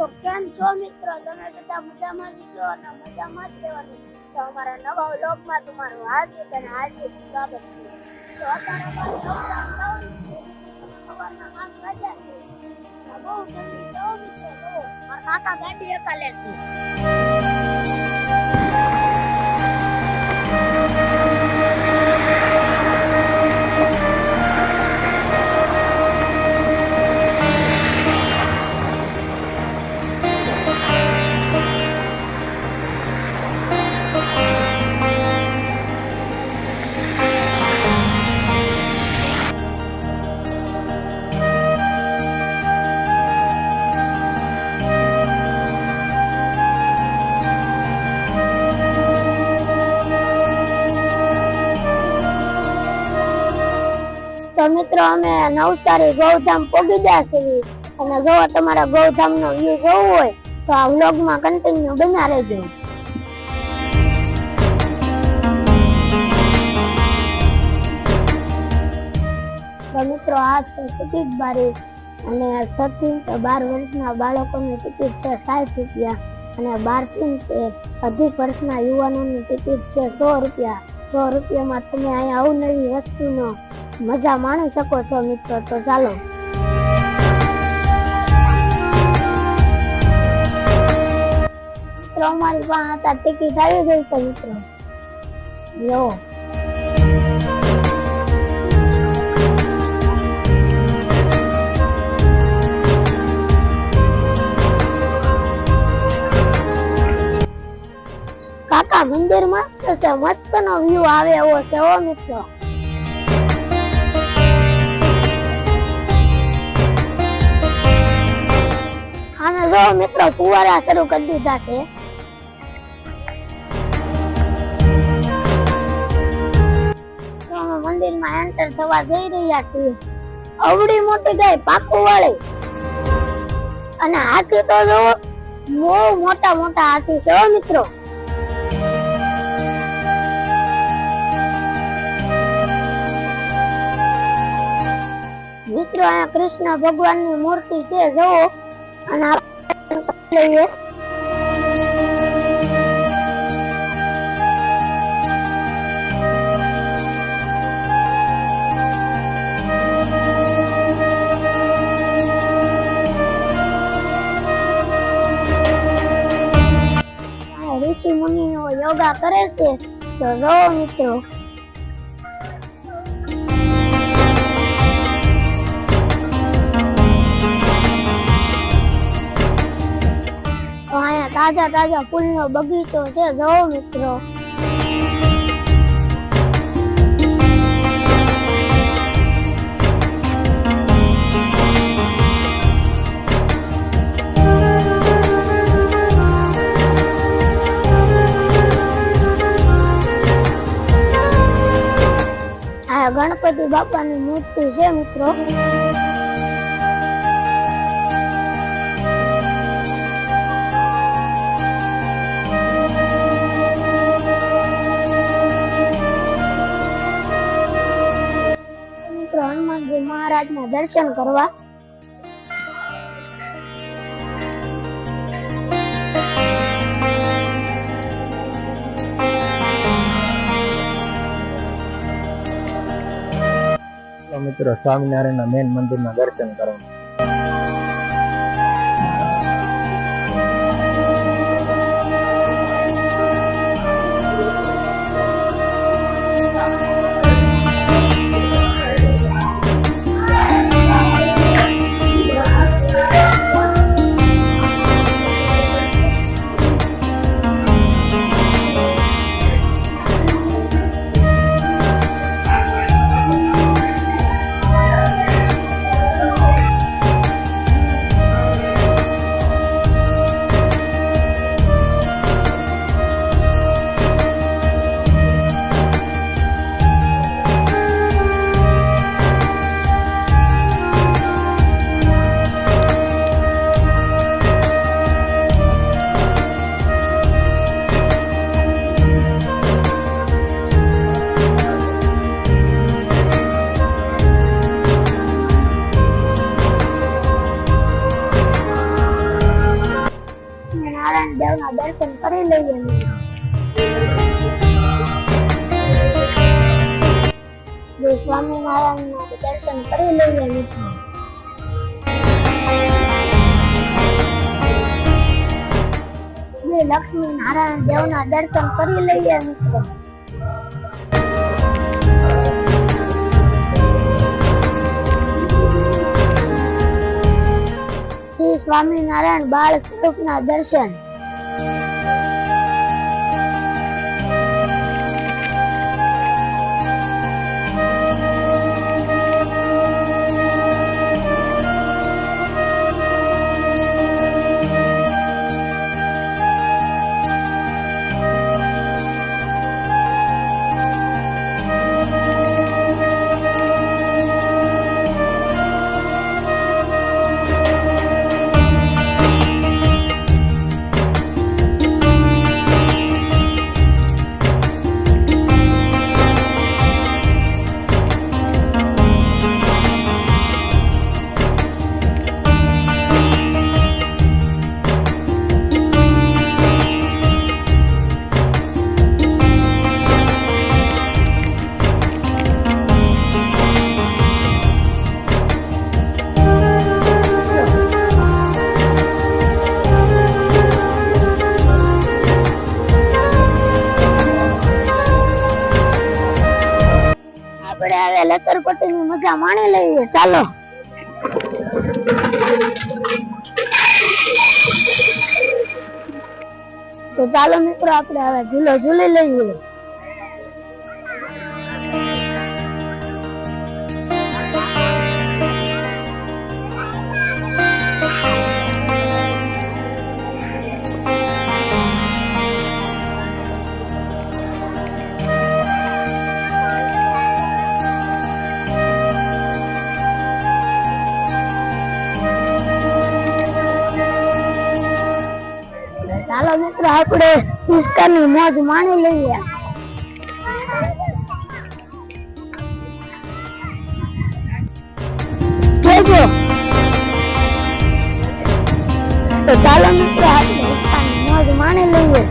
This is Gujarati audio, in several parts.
તો કેમ છો મિત્રો? તમે બધા મજામાં જ છો અને મજામાં જ રહેવાનું. તો અમારા નવા વ્લોગમાં તમારું હાર્દિક અને હાર્દિક સ્વાગત છે. તો અત્યારે સવારના 5 વાગ્યા છે. બહુ ઠંડી છે મિત્રો. તો મારા કાકા ગાડી એકાલે છે. તો મિત્રો અમે નવસારી ગૌધામ પહોંચી ગયા છીએ અને જો તમારા ગૌધામ નો વ્યૂ જોવો હોય તો આ વ્લોગ માં કન્ટિન્યુ બના રહેજો. તો મિત્રો આ છે ટિકિટ બારી અને 6 થી 12 વર્ષના બાળકોની ટિકિટ છે 60 રૂપિયા અને 12 થી 18 વર્ષના યુવાનોની ટિકિટ છે 100 રૂપિયા. 100 રૂપિયામાં તમે અહીંયા અવનવી વસ્તુનો મજા માણી શકો છો મિત્રો. તો ચાલો મિત્રો અમારી પાસે હતા ટિકિટ આવી ગઈ છે મિત્રો. યો કાકા મંદિર મસ્ત છે, મસ્ત નો વ્યૂ આવે એવો છે ઓ મિત્રો. આને જો મિત્રો ફુવારા શરૂ કરી દીધા છે. મંદિરમાં એન્ટર થવા જઈ રહ્યા છીએ. અવડી મોટી ગાય પાકું વાળી અને હાથી તો જો બહુ મોટા મોટા હાથી છે મિત્રો. મિત્રો અહીંયા કૃષ્ણ ભગવાનની મૂર્તિ છે જોવો અને આપણે લઈએ. ઋષિ મુનિઓ યોગા કરે છે તો જોવો મિત્રો. તાજા તાજા ફૂલનો બગીચો છે જોવો મિત્રો. આ ગણપતિ બાપાની મૂર્તિ છે મિત્રો. હનુમાનજી મહારાજના દર્શન કરવા મિત્રો સ્વામિનારાયણના મેન મંદિરના દર્શન કરવા. નારાયણ દેવના દર્શન કરી લઈએ મિત્રો. શ્રી સ્વામિનારાયણના દર્શન કરી લઈએ મિત્રો. શ્રી લક્ષ્મી નારાયણ દેવના દર્શન કરી લઈએ મિત્રો. શ્રી સ્વામિનારાયણ બાળ સ્વરૂપના દર્શન. આપણે હવે લતરપટ્ટીની મજા માણી લઈએ. ચાલો તો ચાલો મિત્રો આપણે હવે ઝૂલો ઝૂલી લઈએ. ચાલો મિત્રો આપણે હિસ્કાની મોજ માણી લઈએ. તો ચાલો મિત્રો આપણે હિસ્કાની મોજ માણી લઈએ.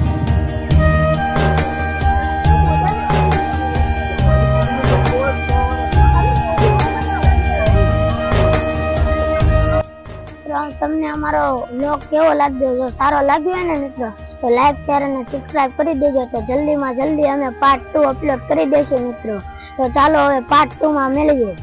તમને અમારો વ્લોગ કેવો લાગ્યો? જો સારો લાગ્યો હોય ને મિત્રો તો લાઈક શેર અને સબસ્ક્રાઇબ કરી દેજો. તો જલ્દીમાં જલ્દી અમે પાર્ટ 2 અપલોડ કરી દઈશું મિત્રો. તો ચાલો હવે પાર્ટ 2 માં મળીએ.